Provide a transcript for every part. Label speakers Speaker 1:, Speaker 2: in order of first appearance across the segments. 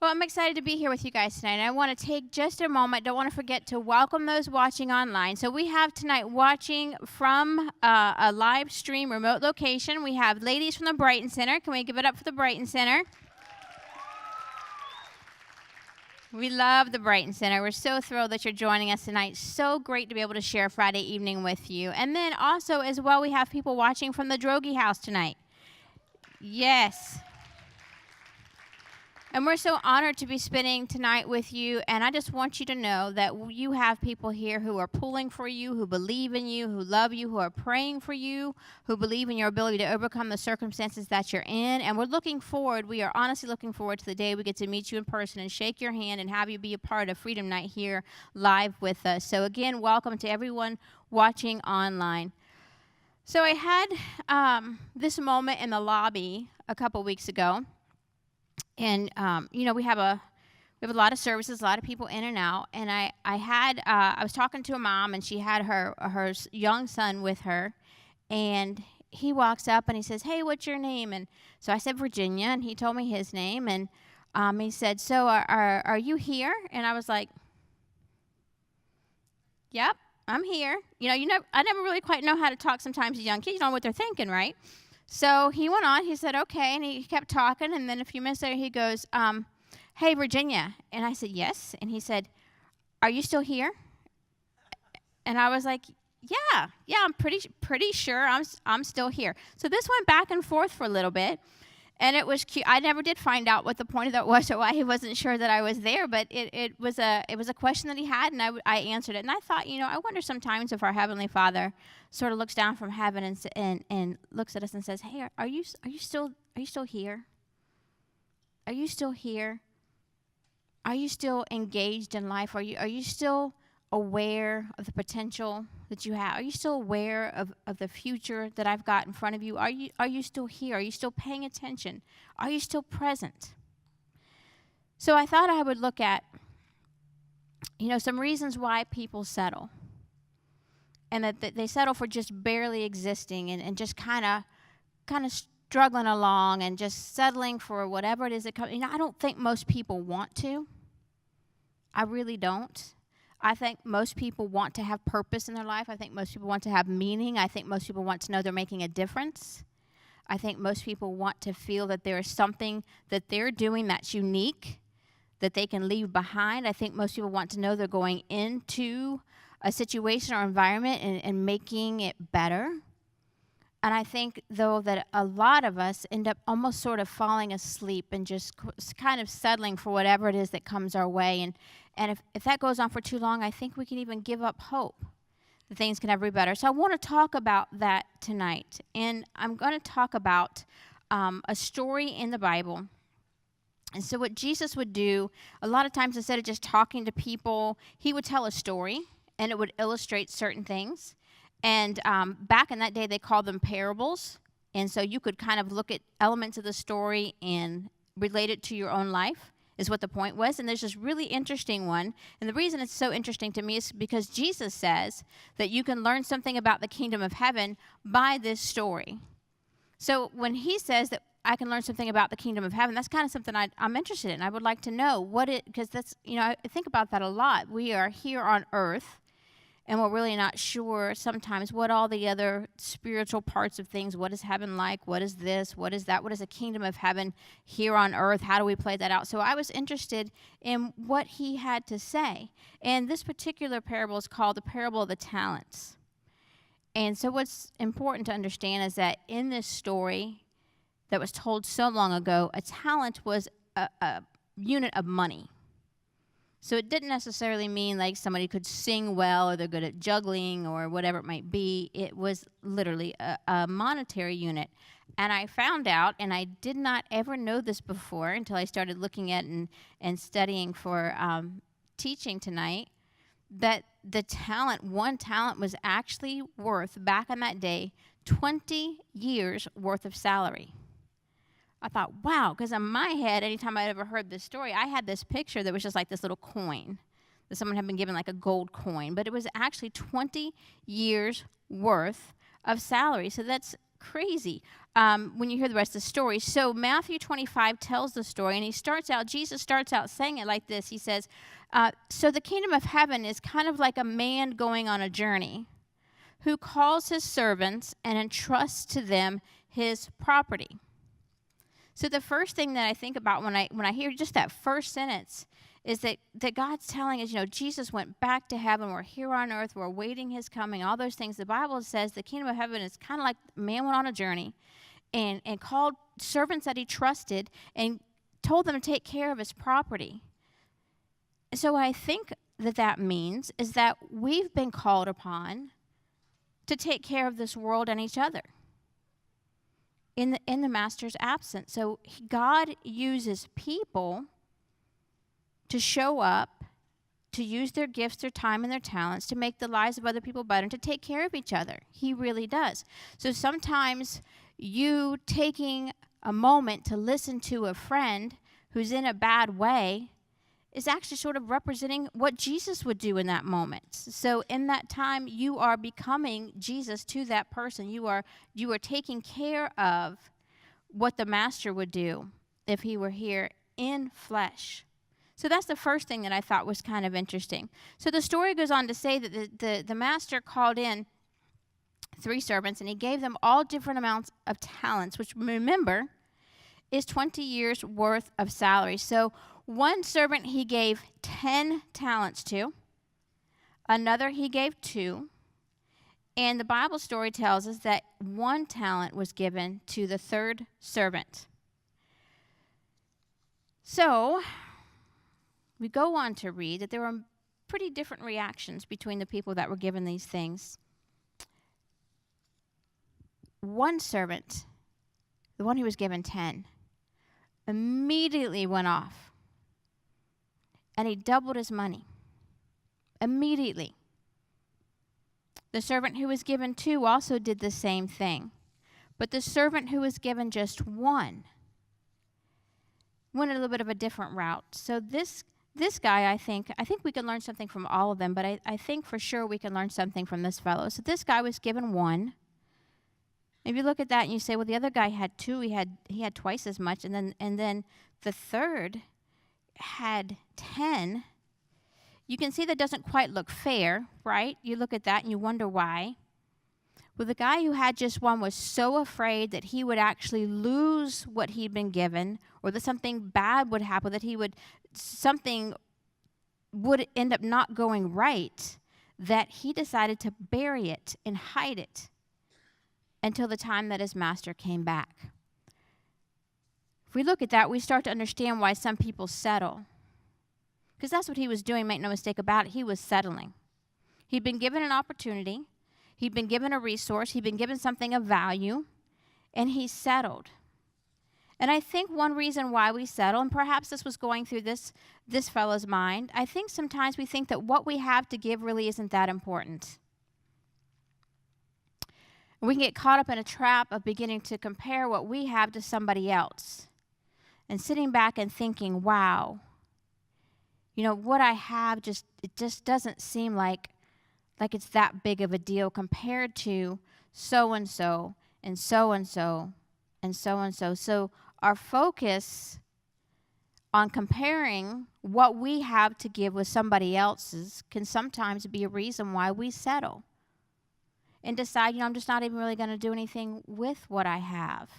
Speaker 1: Well, I'm excited to be here with you guys tonight. And I want to take just a moment. Don't want to forget to welcome those watching online. So we have tonight watching from a live stream remote location. We have ladies from the Braden Center. Can we give it up for the Braden Center? We love the Braden Center. We're so thrilled that you're joining us tonight. So great to be able to share Friday evening with you. And then also as well, we have people watching from the Droege house tonight. Yes. And we're so honored to be spending tonight with you, and I just want you to know that you have people here who are pulling for you, who believe in you, who love you, who are praying for you, who believe in your ability to overcome the circumstances that you're in, and we are honestly looking forward to the day we get to meet you in person and shake your hand and have you be a part of Freedom Night here live with us. So again, welcome to everyone watching online. So I had this moment in the lobby a couple weeks ago. And, we have a lot of services, a lot of people in and out. And I was talking to a mom, and she had her young son with her. And he walks up, and he says, "Hey, what's your name?" And so I said, "Virginia," and he told me his name. And he said, "So are you here?" And I was like, "Yep, I'm here." I never really quite know how to talk sometimes to young kids. You don't know what they're thinking, right? So he went on, he said, "Okay," and he kept talking, and then a few minutes later he goes, "Hey, Virginia." And I said, "Yes." And he said, "Are you still here?" And I was like, yeah, I'm pretty sure I'm still here. So this went back and forth for a little bit, and it was cute. I never did find out what the point of that was or why he wasn't sure that I was there, but it was a question that he had, and I answered it. And I thought, I wonder sometimes if our Heavenly Father sort of looks down from heaven and looks at us and says, "Hey, are you still here? Are you still here? Are you still engaged in life? Are you still aware of the potential that you have? Are you still aware of the future that I've got in front of you? Are you still here? Are you still paying attention? Are you still present?" So I thought I would look at, some reasons why people settle. And that they settle for just barely existing and just kind of struggling along and just settling for whatever it is that comes. I don't think most people want to. I really don't. I think most people want to have purpose in their life. I think most people want to have meaning. I think most people want to know they're making a difference. I think most people want to feel that there is something that they're doing that's unique, that they can leave behind. I think most people want to know they're going into a situation or environment and making it better. And I think, though, that a lot of us end up almost sort of falling asleep and just kind of settling for whatever it is that comes our way. And if that goes on for too long, I think we can even give up hope that things can ever be better. So I want to talk about that tonight. And I'm going to talk about a story in the Bible. And so what Jesus would do, a lot of times instead of just talking to people, he would tell a story, and it would illustrate certain things. And back in that day, they called them parables. And so you could kind of look at elements of the story and relate it to your own life, is what the point was. And there's this really interesting one. And the reason it's so interesting to me is because Jesus says that you can learn something about the kingdom of heaven by this story. So when he says that I can learn something about the kingdom of heaven, that's kind of something I'm interested in. I would like to know because that's, I think about that a lot. We are here on earth, and we're really not sure sometimes what all the other spiritual parts of things, what is heaven like, what is this, what is that, what is the kingdom of heaven here on earth, how do we play that out? So I was interested in what he had to say. And this particular parable is called the parable of the talents. And so what's important to understand is that in this story that was told so long ago, a talent was a unit of money. So it didn't necessarily mean like somebody could sing well or they're good at juggling or whatever it might be. It was literally a monetary unit. And I found out, and I did not ever know this before until I started looking at and studying for teaching tonight, that one talent was actually worth, back in that day, 20 years worth of salary. I thought, wow, because in my head, anytime I'd ever heard this story, I had this picture that was just like this little coin that someone had been given, like a gold coin. But it was actually 20 years worth of salary. So that's crazy. when you hear the rest of the story. So Matthew 25 tells the story, and Jesus starts out saying it like this. He says, so the kingdom of heaven is kind of like a man going on a journey who calls his servants and entrusts to them his property. So the first thing that I think about when I hear just that first sentence is that God's telling us, Jesus went back to heaven. We're here on earth. We're awaiting his coming, all those things. The Bible says the kingdom of heaven is kind of like a man went on a journey and called servants that he trusted and told them to take care of his property. And so I think that means is that we've been called upon to take care of this world and each other in the master's absence. So God uses people to show up, to use their gifts, their time, and their talents to make the lives of other people better and to take care of each other. He really does. So sometimes you taking a moment to listen to a friend who's in a bad way is actually sort of representing what Jesus would do in that moment. So in that time, you are becoming Jesus to that person. You are taking care of what the master would do if he were here in flesh. So that's the first thing that I thought was kind of interesting. So the story goes on to say that the master called in 3 servants, and he gave them all different amounts of talents, which, remember, is 20 years' worth of salary. So one servant he gave 10 talents to, another he gave 2, and the Bible story tells us that 1 talent was given to the 3rd servant. So we go on to read that there were pretty different reactions between the people that were given these things. One servant, the one who was given 10, immediately went off, and he doubled his money. Immediately. The servant who was given 2 also did the same thing. But the servant who was given just 1 went a little bit of a different route. So this guy, I think we can learn something from all of them, but I think for sure we can learn something from this fellow. So this guy was given 1. If you look at that and you say, well, the other guy had 2, he had twice as much, and then the 3rd had 10. You can see that doesn't quite look fair, right? You look at that and you wonder why. Well, the guy who had just 1 was so afraid that he would actually lose what he'd been given, or that something bad would happen, that something would end up not going right, that he decided to bury it and hide it until the time that his master came back. If we look at that, we start to understand why some people settle. Because that's what he was doing, make no mistake about it. He was settling. He'd been given an opportunity. He'd been given a resource. He'd been given something of value. And he settled. And I think one reason why we settle, and perhaps this was going through this fellow's mind, I think sometimes we think that what we have to give really isn't that important. We can get caught up in a trap of beginning to compare what we have to somebody else. And sitting back and thinking, wow, what I have it just doesn't seem like it's that big of a deal compared to so-and-so and so-and-so and so-and-so. So our focus on comparing what we have to give with somebody else's can sometimes be a reason why we settle and decide, I'm just not even really going to do anything with what I have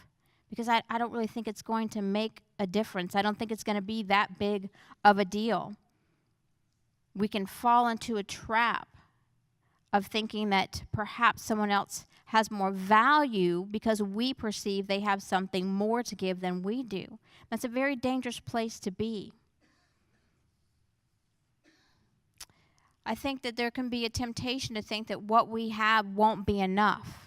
Speaker 1: because I don't really think it's going to make a difference. I don't think it's going to be that big of a deal. We can fall into a trap of thinking that perhaps someone else has more value because we perceive they have something more to give than we do. That's a very dangerous place to be. I think that there can be a temptation to think that what we have won't be enough.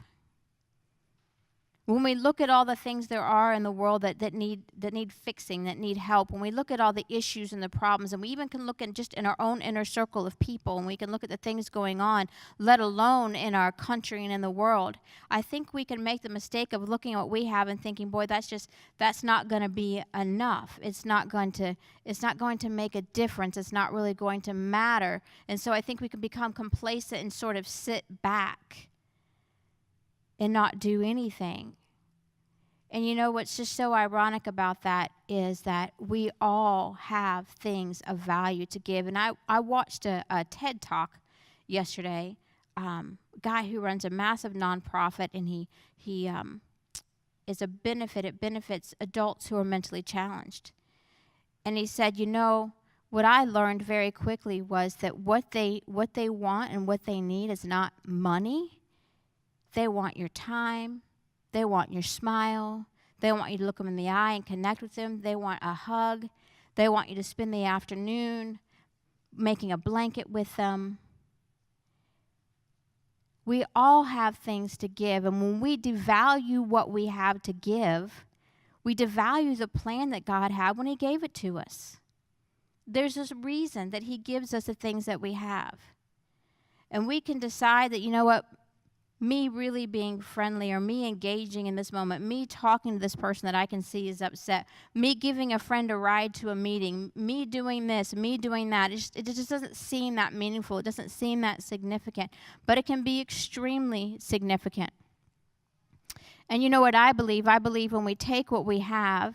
Speaker 1: When we look at all the things there are in the world that need fixing, that need help, when we look at all the issues and the problems, and we even can look just in our own inner circle of people, and we can look at the things going on, let alone in our country and in the world, I think we can make the mistake of looking at what we have and thinking, boy, that's not going to be enough. It's not going to make a difference. It's not really going to matter. And so I think we can become complacent and sort of sit back and not do anything. And you know what's just so ironic about that is that we all have things of value to give. And I watched a TED Talk yesterday, a guy who runs a massive nonprofit, and he is a benefit. It benefits adults who are mentally challenged. And he said, you know, what I learned very quickly was that what they want and what they need is not money. They want your time. They want your smile. They want you to look them in the eye and connect with them. They want a hug. They want you to spend the afternoon making a blanket with them. We all have things to give, and when we devalue what we have to give, we devalue the plan that God had when he gave it to us. There's this reason that he gives us the things that we have. And we can decide that, you know what, me really being friendly, or me engaging in this moment, me talking to this person that I can see is upset, me giving a friend a ride to a meeting, me doing this, me doing that, it just doesn't seem that meaningful. It doesn't seem that significant. But it can be extremely significant. And you know what I believe? I believe when we take what we have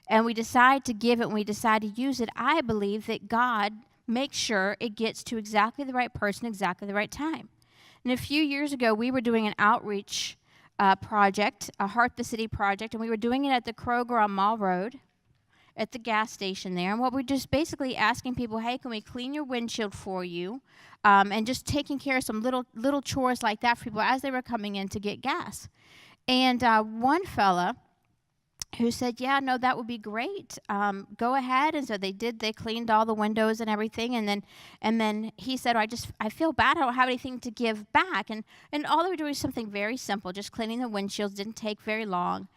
Speaker 1: and we decide to give it, and we decide to use it, I believe that God makes sure it gets to exactly the right person, exactly the right time. And a few years ago, we were doing an outreach project, a Heart the City project, and we were doing it at the Kroger on Mall Road at the gas station there. And what we're just basically asking people, hey, can we clean your windshield for you? And just taking care of some little chores like that for people as they were coming in to get gas. And one fella who said, yeah, no, that would be great. Go ahead. And so they did. They cleaned all the windows and everything. And then he said, I feel bad. I don't have anything to give back. And all they were doing was something very simple, just cleaning the windshields. Didn't take very long.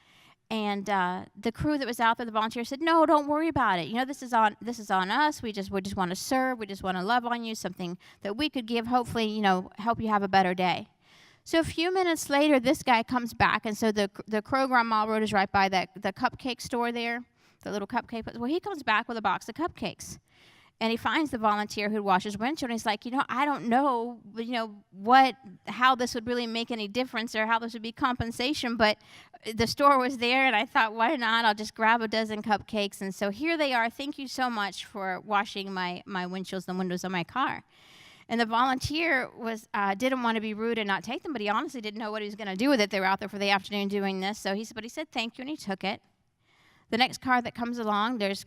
Speaker 1: And the crew that was out there, the volunteers, said, no, don't worry about it. You know, this is on us. We just want to serve. We just want to love on you, something that we could give, hopefully, you know, help you have a better day. So a few minutes later, this guy comes back, and so the Kroger on Mall Road is right by the cupcake store there, the little cupcake. Well, he comes back with a box of cupcakes, and he finds the volunteer who washes windshield, and he's like, you know, I don't know, you know, how this would really make any difference or how this would be compensation, but the store was there, and I thought, why not? I'll just grab a dozen cupcakes, and so here they are. Thank you so much for washing my windshields and windows of my car. And the volunteer didn't want to be rude and not take them, but he honestly didn't know what he was going to do with it. They were out there for the afternoon doing this. So he said thank you, and he took it. The next car that comes along, there's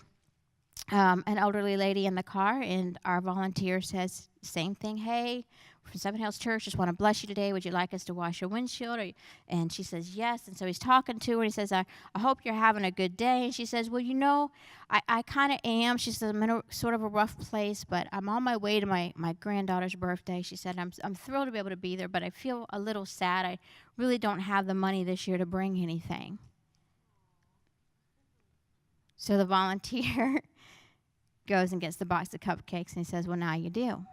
Speaker 1: an elderly lady in the car, and our volunteer says, same thing, hey, we're from Seven Hills Church, just want to bless you today. Would you like us to wash your windshield? And she says, yes. And so he's talking to her, and he says, I hope you're having a good day. And she says, well, you know, I kind of am. She says, I'm in a sort of a rough place, but I'm on my way to my granddaughter's birthday. She said, I'm thrilled to be able to be there, but I feel a little sad. I really don't have the money this year to bring anything. So the volunteer goes and gets the box of cupcakes, and he says, well, now you do.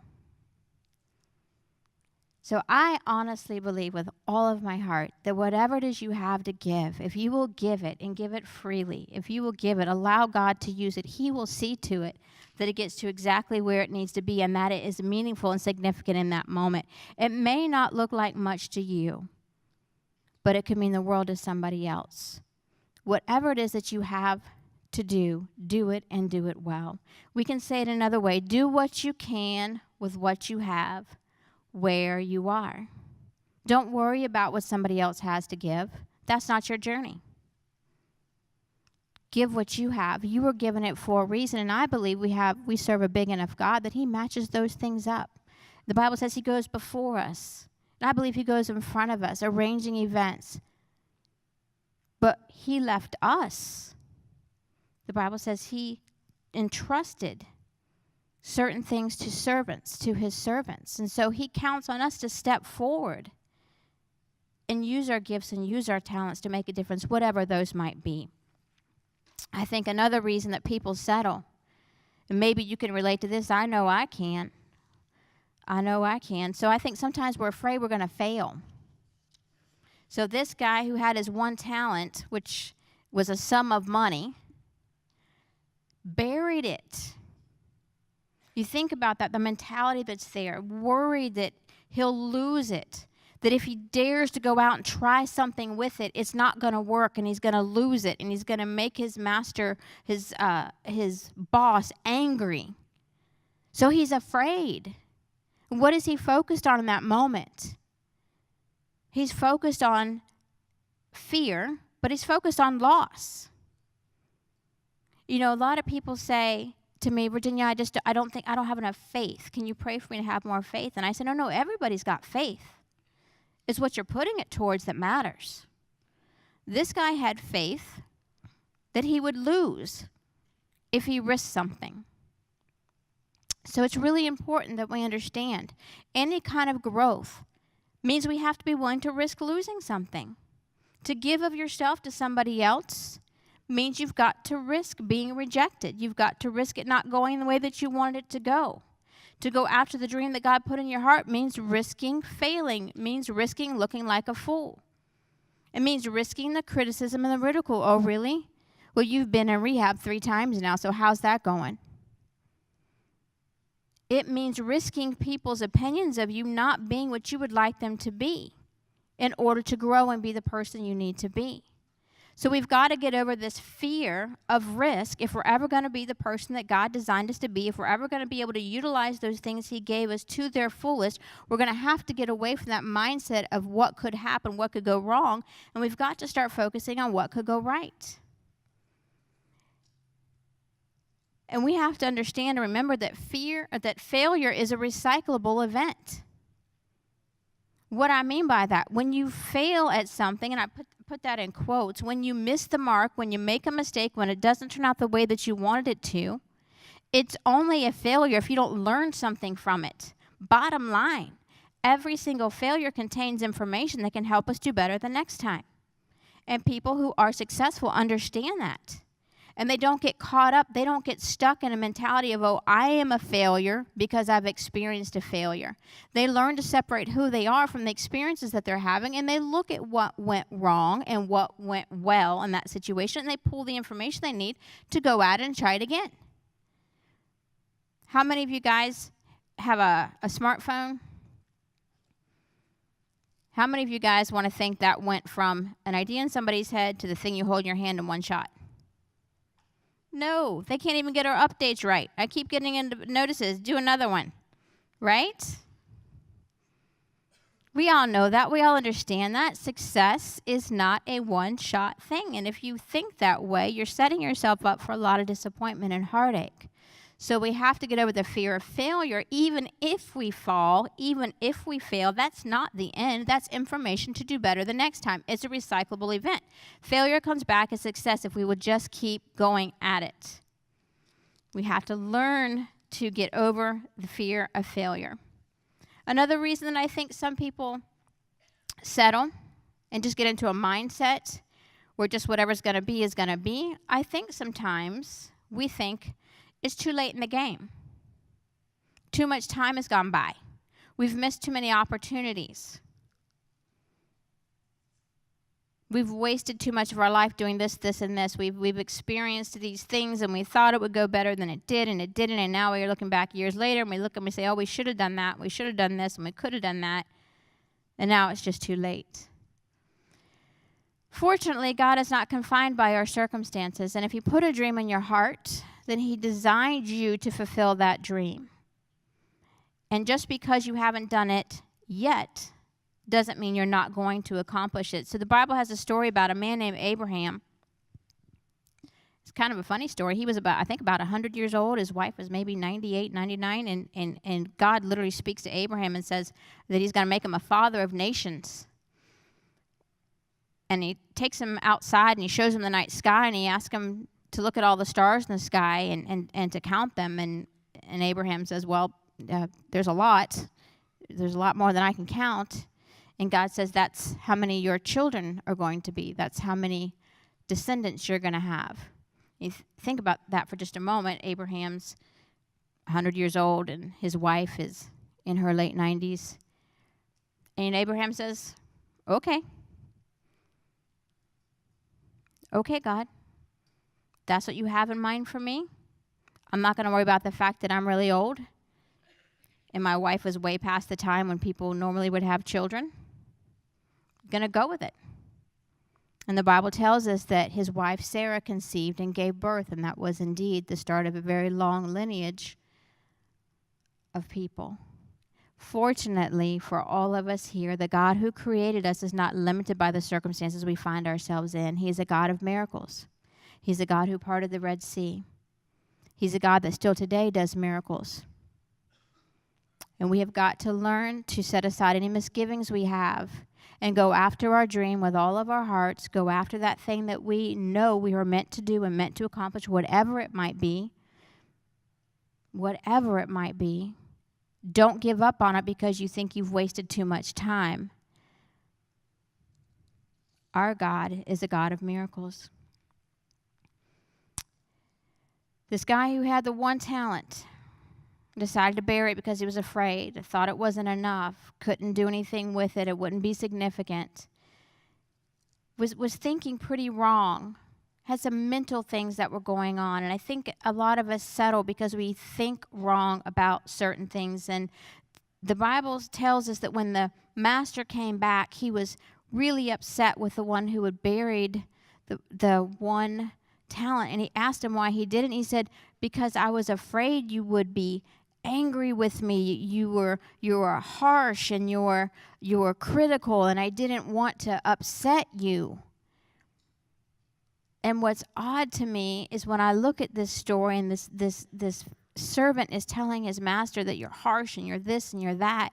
Speaker 1: So I honestly believe with all of my heart that whatever it is you have to give, if you will give it and give it freely, if you will give it, allow God to use it, he will see to it that it gets to exactly where it needs to be and that it is meaningful and significant in that moment. It may not look like much to you, but it could mean the world to somebody else. Whatever it is that you have to do it and do it well. We can say it another way. Do what you can with what you have where you are. Don't worry about what somebody else has to give. That's not your journey. Give what you have. You were given it for a reason, and I believe we serve a big enough God that he matches those things up. The Bible says he goes before us, and I believe he goes in front of us, arranging events. But he left us. The Bible says he entrusted certain things to servants, to his servants. And so he counts on us to step forward and use our gifts and use our talents to make a difference, whatever those might be. I think another reason that people settle, and maybe you can relate to this, I know I can. So I think sometimes we're afraid we're going to fail. So this guy who had his one talent, which was a sum of money, buried it. You think about that, the mentality that's there, worried that he'll lose it, that if he dares to go out and try something with it, it's not going to work, and he's going to lose it, and he's going to make his master, his boss, angry. So he's afraid. What is he focused on in that moment? He's focused on fear, but he's focused on loss. You know, a lot of people say to me, Virginia, I don't have enough faith. Can you pray for me to have more faith? And I said, no, everybody's got faith. It's what you're putting it towards that matters. This guy had faith that he would lose if he risked something. So it's really important that we understand any kind of growth means we have to be willing to risk losing something. To give of yourself to somebody else means you've got to risk being rejected. You've got to risk it not going the way that you wanted it to go. To go after the dream that God put in your heart means risking failing, means risking looking like a fool. It means risking the criticism and the ridicule. Oh, really? Well, you've been in rehab 3 times now, so how's that going? It means risking people's opinions of you not being what you would like them to be in order to grow and be the person you need to be. So we've got to get over this fear of risk if we're ever going to be the person that God designed us to be, if we're ever going to be able to utilize those things he gave us to their fullest. We're going to have to get away from that mindset of what could happen, what could go wrong, and we've got to start focusing on what could go right. And we have to understand and remember that failure is a recyclable event. What I mean by that, when you fail at something, and I put that in quotes, when you miss the mark, when you make a mistake, when it doesn't turn out the way that you wanted it to, it's only a failure if you don't learn something from it. Bottom line, every single failure contains information that can help us do better the next time. And people who are successful understand that. And they don't get caught up, they don't get stuck in a mentality of, oh, I am a failure because I've experienced a failure. They learn to separate who they are from the experiences that they're having, and they look at what went wrong and what went well in that situation, and they pull the information they need to go at it and try it again. How many of you guys have a smartphone? How many of you guys want to think that went from an idea in somebody's head to the thing you hold in your hand in one shot? No, they can't even get our updates right. I keep getting into notices, do another one, right? We all know that. We all understand that. Success is not a one-shot thing. And if you think that way, you're setting yourself up for a lot of disappointment and heartache. So we have to get over the fear of failure. Even if we fall, even if we fail, that's not the end. That's information to do better the next time. It's a recyclable event. Failure comes back as success if we would just keep going at it. We have to learn to get over the fear of failure. Another reason that I think some people settle and just get into a mindset where just whatever's going to be is going to be, I think sometimes we think it's too late in the game. Too much time has gone by. We've missed too many opportunities. We've wasted too much of our life doing this, this, and this. We've experienced these things, and we thought it would go better than it did, and it didn't, and now we're looking back years later, and we look and we say, oh, we should have done that, we should have done this, and we could have done that, and now it's just too late. Fortunately, God is not confined by our circumstances, and if you put a dream in your heart, then he designed you to fulfill that dream. And just because you haven't done it yet doesn't mean you're not going to accomplish it. So the Bible has a story about a man named Abraham. It's kind of a funny story. He was about 100 years old. His wife was maybe 98, 99, and God literally speaks to Abraham and says that he's going to make him a father of nations. And he takes him outside and he shows him the night sky and he asks him to look at all the stars in the sky and to count them. And Abraham says, well, there's a lot. There's a lot more than I can count. And God says, that's how many your children are going to be. That's how many descendants you're going to have. You think about that for just a moment. Abraham's 100 years old and his wife is in her late 90s. And Abraham says, okay. Okay, God. That's what you have in mind for me? I'm not going to worry about the fact that I'm really old and my wife is way past the time when people normally would have children. going to go with it. And the Bible tells us that his wife Sarah conceived and gave birth, and that was indeed the start of a very long lineage of people. Fortunately for all of us here, the God who created us is not limited by the circumstances we find ourselves in. He is a God of miracles. He's a God who parted the Red Sea. He's a God that still today does miracles. And we have got to learn to set aside any misgivings we have and go after our dream with all of our hearts, go after that thing that we know we are meant to do and meant to accomplish, whatever it might be. Whatever it might be. Don't give up on it because you think you've wasted too much time. Our God is a God of miracles. This guy who had the one talent decided to bury it because he was afraid, thought it wasn't enough, couldn't do anything with it, it wouldn't be significant, was thinking pretty wrong, had some mental things that were going on. And I think a lot of us settle because we think wrong about certain things. And the Bible tells us that when the master came back, he was really upset with the one who had buried the one talent. And he asked him why he did it. And he said, because I was afraid you would be angry with me. You were harsh and you were critical, and I didn't want to upset you. And what's odd to me is when I look at this story and this servant is telling his master that you're harsh and you're this and you're that,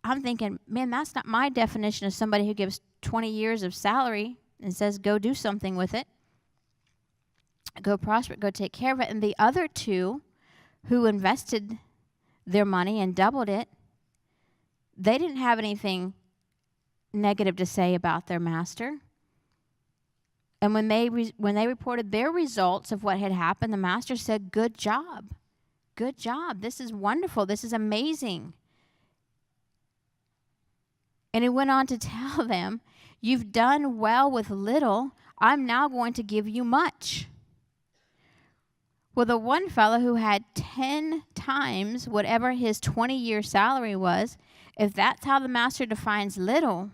Speaker 1: I'm thinking, man, that's not my definition of somebody who gives 20 years of salary and says, go do something with it. Go prosper it, go take care of it. And the other two who invested their money and doubled it, they didn't have anything negative to say about their master. And when they reported their results of what had happened, the master said, good job. Good job. This is wonderful. This is amazing. And he went on to tell them, you've done well with little. I'm now going to give you much. Well, the one fellow who had 10 times whatever his 20-year salary was, if that's how the master defines little,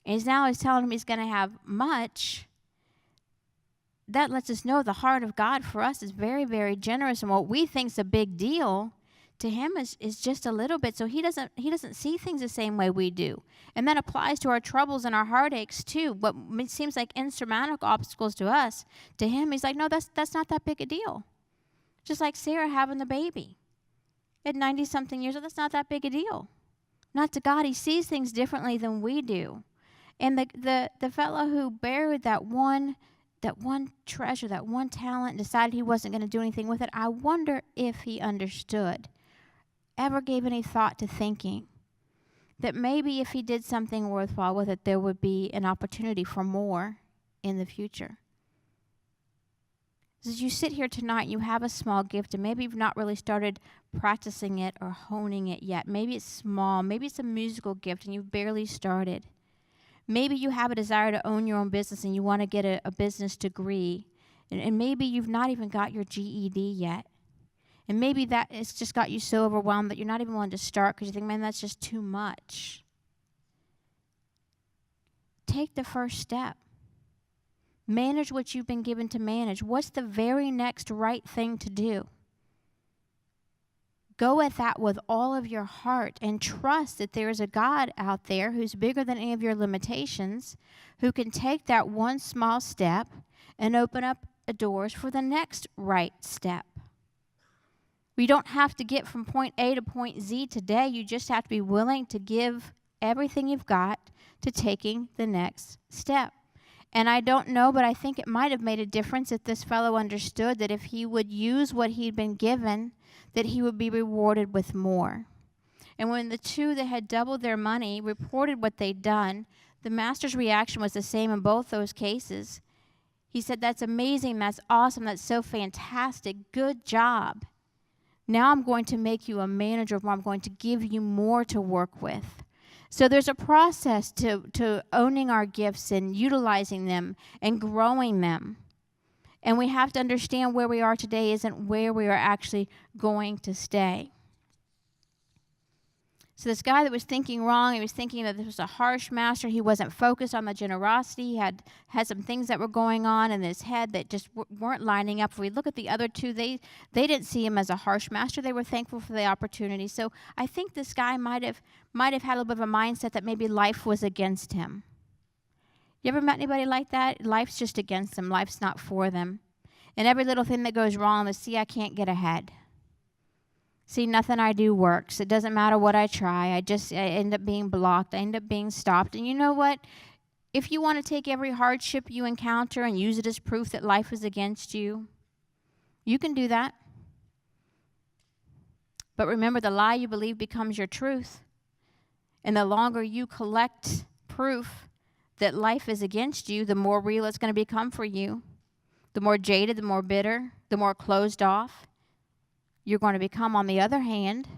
Speaker 1: and he's telling him he's going to have much, that lets us know the heart of God for us is very, very generous. And what we think is a big deal, to him is just a little bit. So he doesn't see things the same way we do. And that applies to our troubles and our heartaches too. What seems like insurmountable obstacles to us, to him, he's like, no, that's not that big a deal. Just like Sarah having the baby at 90-something years old, that's not that big a deal. Not to God. He sees things differently than we do. And the fellow who buried that one treasure, that one talent, decided he wasn't going to do anything with it, I wonder if he understood, ever gave any thought to thinking that maybe if he did something worthwhile with it, there would be an opportunity for more in the future. As you sit here tonight, you have a small gift, and maybe you've not really started practicing it or honing it yet. Maybe it's small. Maybe it's a musical gift, and you've barely started. Maybe you have a desire to own your own business and you want to get a business degree. And maybe you've not even got your GED yet. And maybe that it's just got you so overwhelmed that you're not even willing to start because you think, man, that's just too much. Take the first step. Manage what you've been given to manage. What's the very next right thing to do? Go at that with all of your heart and trust that there is a God out there who's bigger than any of your limitations, who can take that one small step and open up doors for the next right step. We don't have to get from point A to point Z today. You just have to be willing to give everything you've got to taking the next step. And I don't know, but I think it might have made a difference if this fellow understood that if he would use what he'd been given, that he would be rewarded with more. And when the two that had doubled their money reported what they'd done, the master's reaction was the same in both those cases. He said, that's amazing, that's awesome, that's so fantastic, good job. Now I'm going to make you a manager, or I'm going to give you more to work with. So there's a process to owning our gifts and utilizing them and growing them. And we have to understand where we are today isn't where we are actually going to stay. So this guy that was thinking wrong, he was thinking that this was a harsh master. He wasn't focused on the generosity. He had some things that were going on in his head that just weren't lining up. If we look at the other two, they didn't see him as a harsh master. They were thankful for the opportunity. So I think this guy might have had a little bit of a mindset that maybe life was against him. You ever met anybody like that? Life's just against them. Life's not for them. And every little thing that goes wrong, they see, I can't get ahead. See, nothing I do works. It doesn't matter what I try. I end up being blocked. I end up being stopped. And you know what? If you want to take every hardship you encounter and use it as proof that life is against you, you can do that. But remember, the lie you believe becomes your truth. And the longer you collect proof that life is against you, the more real it's going to become for you. The more jaded, the more bitter, the more closed off you're going to become. On the other hand,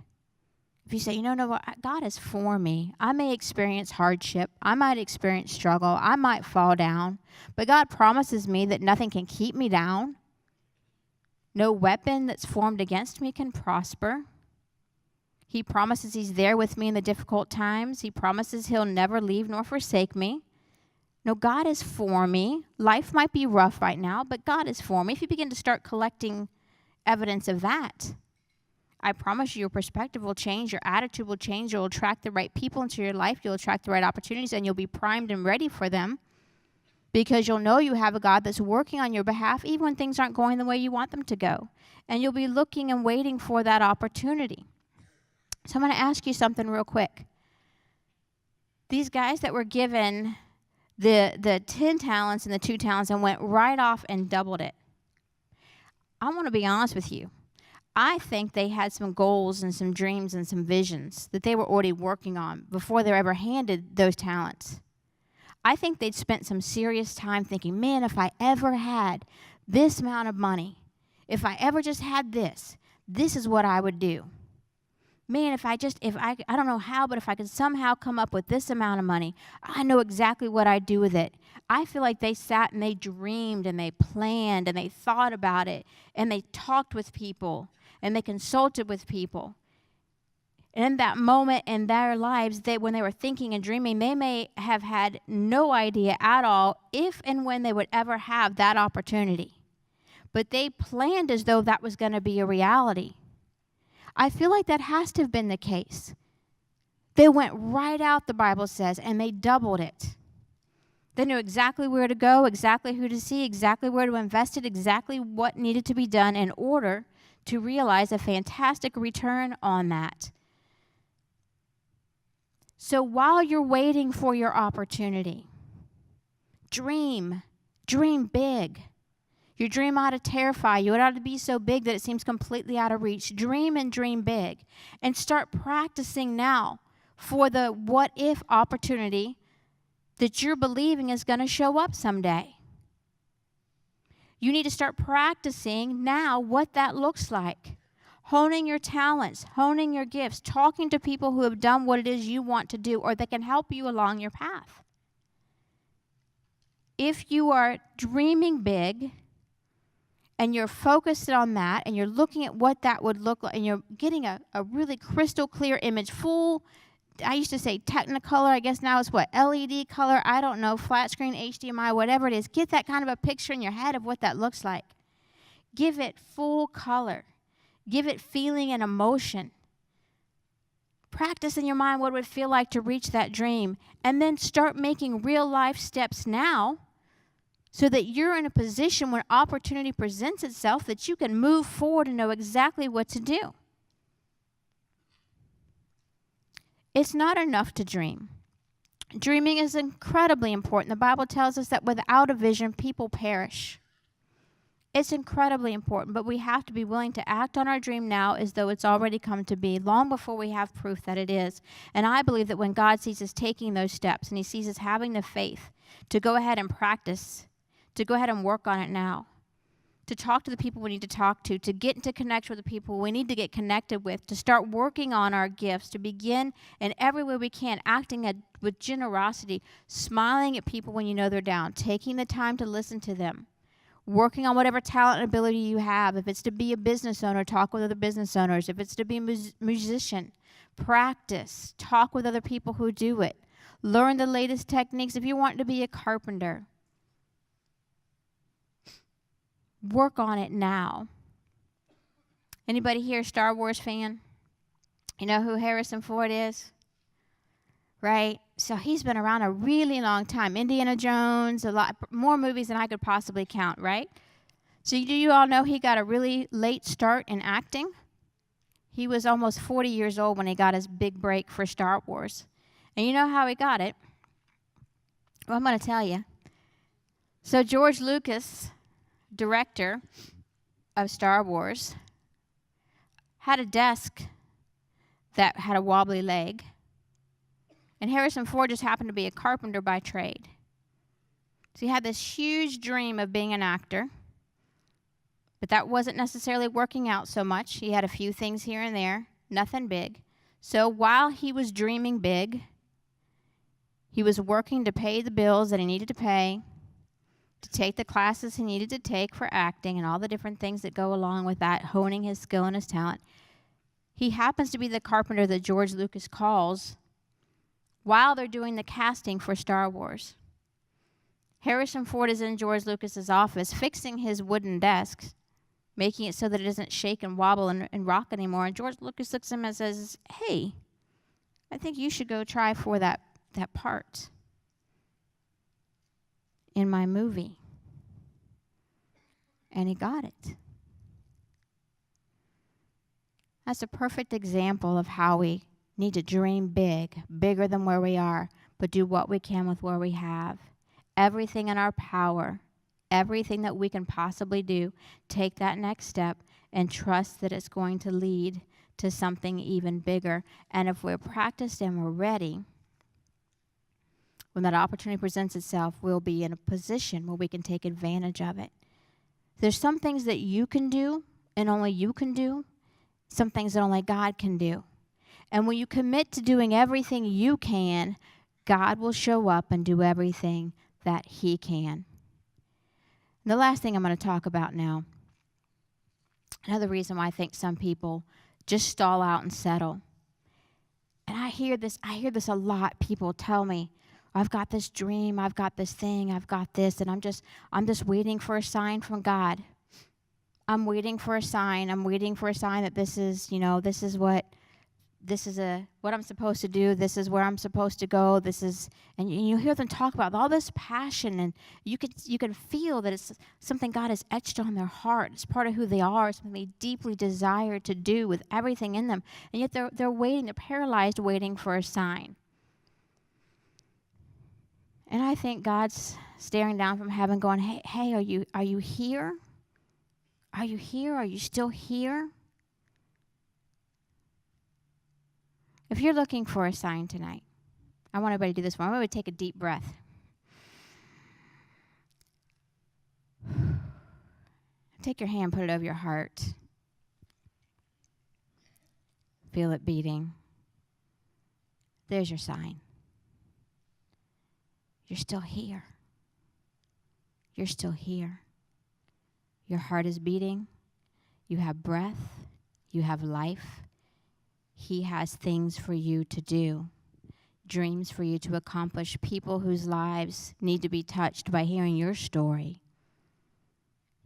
Speaker 1: if you say, you know, no, God is for me. I may experience hardship. I might experience struggle. I might fall down. But God promises me that nothing can keep me down. No weapon that's formed against me can prosper. He promises He's there with me in the difficult times. He promises He'll never leave nor forsake me. No, God is for me. Life might be rough right now, but God is for me. If you begin to start collecting evidence of that, I promise you your perspective will change, your attitude will change, you'll attract the right people into your life, you'll attract the right opportunities, and you'll be primed and ready for them because you'll know you have a God that's working on your behalf even when things aren't going the way you want them to go. And you'll be looking and waiting for that opportunity. So I'm going to ask you something real quick. These guys that were given the 10 talents and the 2 talents and went right off and doubled it, I want to be honest with you. I think they had some goals and some dreams and some visions that they were already working on before they were ever handed those talents. I think they'd spent some serious time thinking, man, if I ever had this amount of money, if I ever just had this is what I would do. Man, I don't know how, but if I could somehow come up with this amount of money, I know exactly what I'd do with it. I feel like they sat and they dreamed and they planned and they thought about it and they talked with people and they consulted with people. And in that moment in their lives, when they were thinking and dreaming, they may have had no idea at all if and when they would ever have that opportunity. But they planned as though that was going to be a reality. I feel like that has to have been the case. They went right out, the Bible says, and they doubled it. They knew exactly where to go, exactly who to see, exactly where to invest it, exactly what needed to be done in order to realize a fantastic return on that. So while you're waiting for your opportunity, dream big. Your dream ought to terrify you. It ought to be so big that it seems completely out of reach. Dream and dream big. And start practicing now for the what-if opportunity that you're believing is going to show up someday. You need to start practicing now what that looks like. Honing your talents, honing your gifts, talking to people who have done what it is you want to do or that can help you along your path. If you are dreaming big, and you're focused on that, and you're looking at what that would look like, and you're getting a really crystal clear image, full, I used to say Technicolor, I guess now it's what, LED color, I don't know, flat screen, HDMI, whatever it is. Get that kind of a picture in your head of what that looks like. Give it full color. Give it feeling and emotion. Practice in your mind what it would feel like to reach that dream, and then start making real life steps now so that you're in a position when opportunity presents itself that you can move forward and know exactly what to do. It's not enough to dream. Dreaming is incredibly important. The Bible tells us that without a vision, people perish. It's incredibly important, but we have to be willing to act on our dream now as though it's already come to be, long before we have proof that it is. And I believe that when God sees us taking those steps and He sees us having the faith to go ahead and practice, to go ahead and work on it now, to talk to the people we need to talk to get into connection with the people we need to get connected with, to start working on our gifts, to begin in every way we can, acting with generosity, smiling at people when you know they're down, taking the time to listen to them, working on whatever talent and ability you have. If it's to be a business owner, talk with other business owners. If it's to be a musician, Practice. Talk with other people who do it. Learn the latest techniques. If you want to be a carpenter, work on it now. Anybody here a Star Wars fan? You know who Harrison Ford is? Right? So he's been around a really long time. Indiana Jones, a lot more movies than I could possibly count, right? So do you all know he got a really late start in acting? He was almost 40 years old when he got his big break for Star Wars. And you know how he got it? Well, I'm going to tell you. So George Lucas, director of Star Wars, had a desk that had a wobbly leg. And Harrison Ford just happened to be a carpenter by trade. So he had this huge dream of being an actor. But that wasn't necessarily working out so much. He had a few things here and there, nothing big. So while he was dreaming big, he was working to pay the bills that he needed to pay, to take the classes he needed to take for acting and all the different things that go along with that, honing his skill and his talent. He happens to be the carpenter that George Lucas calls while they're doing the casting for Star Wars. Harrison Ford is in George Lucas's office fixing his wooden desk, making it so that it doesn't shake and wobble and rock anymore. And George Lucas looks at him and says, "Hey, I think you should go try for that part in my movie." And he got it. That's a perfect example of how we need to dream big, bigger than where we are, but do what we can with where we have. Everything in our power, everything that we can possibly do, take that next step and trust that it's going to lead to something even bigger. And if we're practiced and we're ready, when that opportunity presents itself, we'll be in a position where we can take advantage of it. There's some things that you can do and only you can do, some things that only God can do. And when you commit to doing everything you can, God will show up and do everything that He can. And the last thing I'm going to talk about now, another reason why I think some people just stall out and settle. And I hear this a lot. People tell me, "I've got this dream, I've got this thing, I've got this, and I'm just waiting for a sign from God. I'm waiting for a sign. I'm waiting for a sign that this is what I'm supposed to do. This is where I'm supposed to go. And you hear them talk about all this passion, and you can feel that it's something God has etched on their heart. It's part of who they are. It's something they deeply desire to do with everything in them. And yet they're waiting. They're paralyzed, waiting for a sign. And I think God's staring down from heaven, going, "Hey, are you here? Are you here? Are you still here?" If you're looking for a sign tonight, I want everybody to do this one. I want everybody to take a deep breath. Take your hand, put it over your heart. Feel it beating. There's your sign. You're still here. You're still here. Your heart is beating. You have breath. You have life. He has things for you to do, dreams for you to accomplish, people whose lives need to be touched by hearing your story,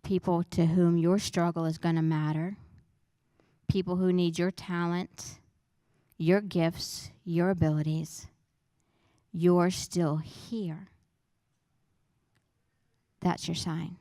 Speaker 1: people to whom your struggle is going to matter, people who need your talent, your gifts, your abilities. You're still here. That's your sign.